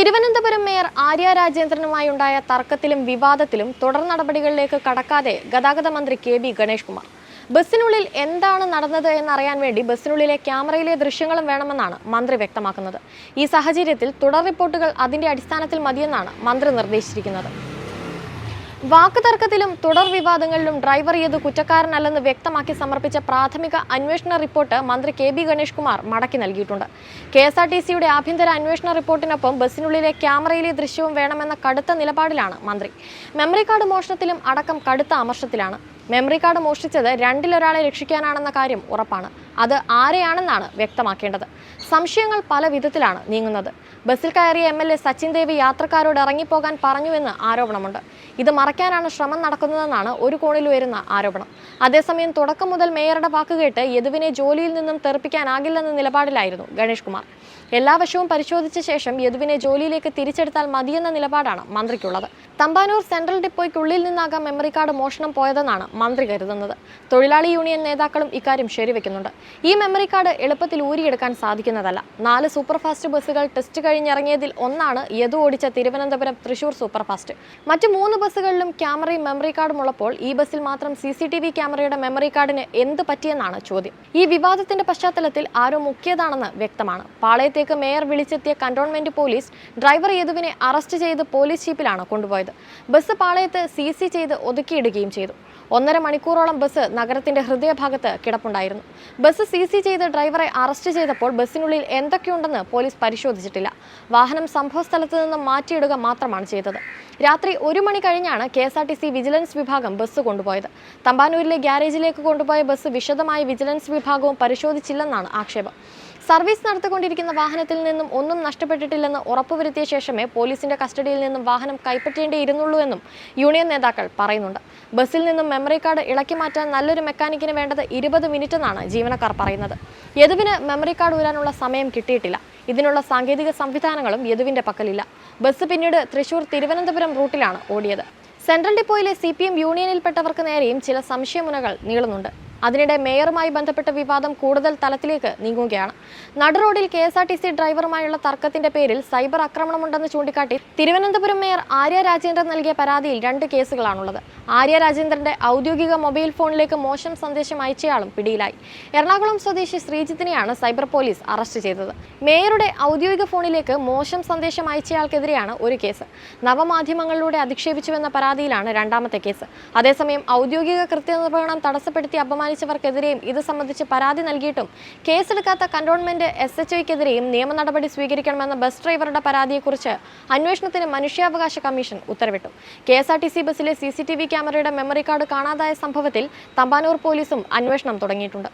Thiruvananthapuram mayor Arya രാജേന്ദ്രനുമായി ഉണ്ടായ തർക്കത്തിലും വിവാദത്തിലും തുടർ നടപടികളിലേക്ക് കടക്കാതെ ഗതാഗത മന്ത്രി കെ.ബി. ഗണേഷ് കുമാർ. ബസ്സിനുള്ളിൽ എന്താണ് നടന്നത് എന്നറിയാൻ വേണ്ടി ബസ്സിനുള്ളിലെ ക്യാമറയിലെ ദൃശ്യങ്ങളും വേണമെന്നാണ് മന്ത്രി വ്യക്തമാക്കുന്നത്. ഈ സാഹചര്യത്തിൽ തുടർ റിപ്പോർട്ടുകൾ അതിന്റെ അടിസ്ഥാനത്തിൽ മതിയെന്നാണ് മന്ത്രി നിർദ്ദേശിച്ചിരിക്കുന്നത്. വാക്കുതർക്കത്തിലും തുടർ വിവാദങ്ങളിലും ഡ്രൈവർ ഏത് കുറ്റക്കാരനല്ലെന്ന് വ്യക്തമാക്കി സമർപ്പിച്ച പ്രാഥമിക അന്വേഷണ റിപ്പോർട്ട് മന്ത്രി കെ.ബി. ഗണേഷ് കുമാർ മടക്കി നൽകിയിട്ടുണ്ട്. കെ.എസ്.ആർ.ടി.സിയുടെ ആഭ്യന്തര അന്വേഷണ റിപ്പോർട്ടിനൊപ്പം ബസ്സിനുള്ളിലെ ക്യാമറയിലെ ദൃശ്യവും വേണമെന്ന കടുത്ത നിലപാടിലാണ് മന്ത്രി. മെമ്മറി കാർഡ് മോഷണത്തിലും അടക്കം കടുത്ത അമർഷത്തിലാണ്. മെമ്മറി കാർഡ് മോഷ്ടിച്ചത് രണ്ടിലൊരാളെ രക്ഷിക്കാനാണെന്ന കാര്യം ഉറപ്പാണ്. അത് ആരെയാണെന്നാണ് വ്യക്തമാക്കേണ്ടത്. സംശയങ്ങൾ പല വിധത്തിലാണ് നീങ്ങുന്നത്. ബസ്സിൽ കയറിയ എം.എൽ.എ. സച്ചിൻ ദേവ് യാത്രക്കാരോട് ഇറങ്ങിപ്പോകാൻ പറഞ്ഞുവെന്ന് ആരോപണമുണ്ട്. ഇത് മറയ്ക്കാനാണ് ശ്രമം നടക്കുന്നതെന്നാണ് ഒരു കോണിൽ ഉയരുന്ന ആരോപണം. അതേസമയം തുടക്കം മുതൽ മേയറുടെ വാക്കുകേട്ട് യദുവിനെ ജോലിയിൽ നിന്നും തെറിപ്പിക്കാനാകില്ലെന്ന നിലപാടിലായിരുന്നു ഗണേഷ് കുമാർ. എല്ലാ വശവും പരിശോധിച്ച ശേഷം യദുവിനെ ജോലിയിലേക്ക് തിരിച്ചെടുത്താൽ മതിയെന്ന നിലപാടാണ് മന്ത്രിക്കുള്ളത്. തമ്പാനൂർ സെൻട്രൽ ഡിപ്പോയ്ക്കുള്ളിൽ നിന്നാകാം മെമ്മറി കാർഡ് മോഷണം പോയതെന്നാണ് മന്ത്രി കരുതുന്നത്. തൊഴിലാളി യൂണിയൻ നേതാക്കളും ഇക്കാര്യം ശരിവെക്കുന്നുണ്ട്. ഈ മെമ്മറി കാർഡ് എളുപ്പത്തിൽ ഊരിയെടുക്കാൻ സാധിക്കുന്നതല്ല. 4 സൂപ്പർഫാസ്റ്റ് ബസ്സുകൾ ടെസ്റ്റ് കഴിഞ്ഞിറങ്ങിയതിൽ ഒന്നാണ് യദു ഓടിച്ച തിരുവനന്തപുരം തൃശൂർ സൂപ്പർഫാസ്റ്റ്. മറ്റ് 3 ബസ്സുകളിലും ക്യാമറയും മെമ്മറി കാർഡും ഉള്ളപ്പോൾ ഈ ബസ്സിൽ മാത്രം CCTV ക്യാമറയുടെ മെമ്മറി കാർഡിന് എന്ത് പറ്റിയെന്നാണ് ചോദ്യം. ഈ വിവാദത്തിന്റെ പശ്ചാത്തലത്തിൽ ആരോ മുക്കിയതാണെന്ന് വ്യക്തമാണ്. പാളയത്തേക്ക് മേയർ വിളിച്ചെത്തിയ കന്റോൺമെന്റ് പോലീസ് ഡ്രൈവർ യദുവിനെ അറസ്റ്റ് ചെയ്ത് പോലീസ് ജീപ്പിലാണ് കൊണ്ടുപോയത്. ബസ് പാളയത്ത് CC ചെയ്ത് ഒതുക്കിയിടുകയും ചെയ്തു. 1.5 മണിക്കൂറോളം ബസ് നഗരത്തിന്റെ ഹൃദയഭാഗത്ത് കിടപ്പുണ്ടായിരുന്നു. ബസ് CC ചെയ്ത് ഡ്രൈവറെ അറസ്റ്റ് ചെയ്തപ്പോൾ ബസ്സിനുള്ളിൽ എന്തൊക്കെയുണ്ടെന്ന് പോലീസ് പരിശോധിച്ചിട്ടില്ല. വാഹനം സംഭവസ്ഥലത്ത് നിന്ന് മാറ്റിയിടുക മാത്രമാണ് ചെയ്തത്. രാത്രി 1 മണി കഴിഞ്ഞാണ് KSRTC വിജിലൻസ് വിഭാഗം ബസ് കൊണ്ടുപോയത്. തമ്പാനൂരിലെ ഗ്യാരേജിലേക്ക് കൊണ്ടുപോയ ബസ് വിശദമായി വിജിലൻസ് വിഭാഗവും പരിശോധിച്ചില്ലെന്നാണ് ആക്ഷേപം. സർവീസ് നടത്തിക്കൊണ്ടിരിക്കുന്ന വാഹനത്തിൽ നിന്നും ഒന്നും നഷ്ടപ്പെട്ടിട്ടില്ലെന്ന് ഉറപ്പുവരുത്തിയ ശേഷമേ പോലീസിന്റെ കസ്റ്റഡിയിൽ നിന്നും വാഹനം കൈപ്പറ്റേണ്ടിയിരുന്നുള്ളൂ എന്നും യൂണിയൻ നേതാക്കൾ പറയുന്നുണ്ട്. ബസ്സിൽ നിന്നും മെമ്മറി കാർഡ് ഇളക്കി മാറ്റാൻ നല്ലൊരു മെക്കാനിക്കിന് വേണ്ടത് 20 മിനിറ്റ് എന്നാണ് ജീവനക്കാർ പറയുന്നത്. യദുവിന് മെമ്മറി കാർഡ് ഊരാനുള്ള സമയം കിട്ടിയിട്ടില്ല. ഇതിനുള്ള സാങ്കേതിക സംവിധാനങ്ങളും യദുവിന്റെ പക്കലില്ല. ബസ് പിന്നീട് തൃശൂർ തിരുവനന്തപുരം റൂട്ടിലാണ് ഓടിയത്. സെൻട്രൽ ഡിപ്പോയിലെ CPM യൂണിയനിൽപ്പെട്ടവർക്ക് നേരെയും ചില സംശയമുനകൾ നീളുന്നുണ്ട്. അതിനിടെ മേയറുമായി ബന്ധപ്പെട്ട വിവാദം കൂടുതൽ തലത്തിലേക്ക് നീങ്ങുകയാണ്. നടുറോഡിൽ KSRTC ഡ്രൈവറുമായുള്ള തർക്കത്തിന്റെ പേരിൽ സൈബർ ആക്രമണമുണ്ടെന്ന് ചൂണ്ടിക്കാട്ടി തിരുവനന്തപുരം മേയർ ആര്യ രാജേന്ദ്രൻ നൽകിയ പരാതിയിൽ 2 കേസുകളാണുള്ളത്. ആര്യ രാജേന്ദ്രന്റെ ഔദ്യോഗിക മൊബൈൽ ഫോണിലേക്ക് മോശം സന്ദേശം അയച്ചയാളും പിടിയിലായി. എറണാകുളം സ്വദേശി ശ്രീജിത്തിനെയാണ് സൈബർ പോലീസ് അറസ്റ്റ് ചെയ്തത്. മേയറുടെ ഔദ്യോഗിക ഫോണിലേക്ക് മോശം സന്ദേശം അയച്ചയാൾക്കെതിരെയാണ് ഒരു കേസ്. നവമാധ്യമങ്ങളിലൂടെ അധിക്ഷേപിച്ചുവെന്ന പരാതിയിലാണ് 2ാമത്തെ കേസ്. അതേസമയം ഔദ്യോഗിക കൃത്യനിർവഹണം തടസ്സപ്പെടുത്തി അപമാനിച്ചവർക്കെതിരെയും ഇത് സംബന്ധിച്ച് പരാതി നൽകിയിട്ടും കേസെടുക്കാത്ത കന്റോൺമെന്റ് SHOയ്ക്കെതിരെയും നിയമ നടപടി സ്വീകരിക്കണമെന്ന ബസ് ഡ്രൈവറുടെ പരാതിയെക്കുറിച്ച് അന്വേഷണത്തിന് മനുഷ്യാവകാശ കമ്മീഷൻ ഉത്തരവിട്ടു. KSRTC ബസ്സിലെ CCTV ക്യാമറയുടെ മെമ്മറി കാർഡ് കാണാതായ സംഭവത്തിൽ തമ്പാനൂർ പോലീസും അന്വേഷണം തുടങ്ങിയിട്ടുണ്ട്.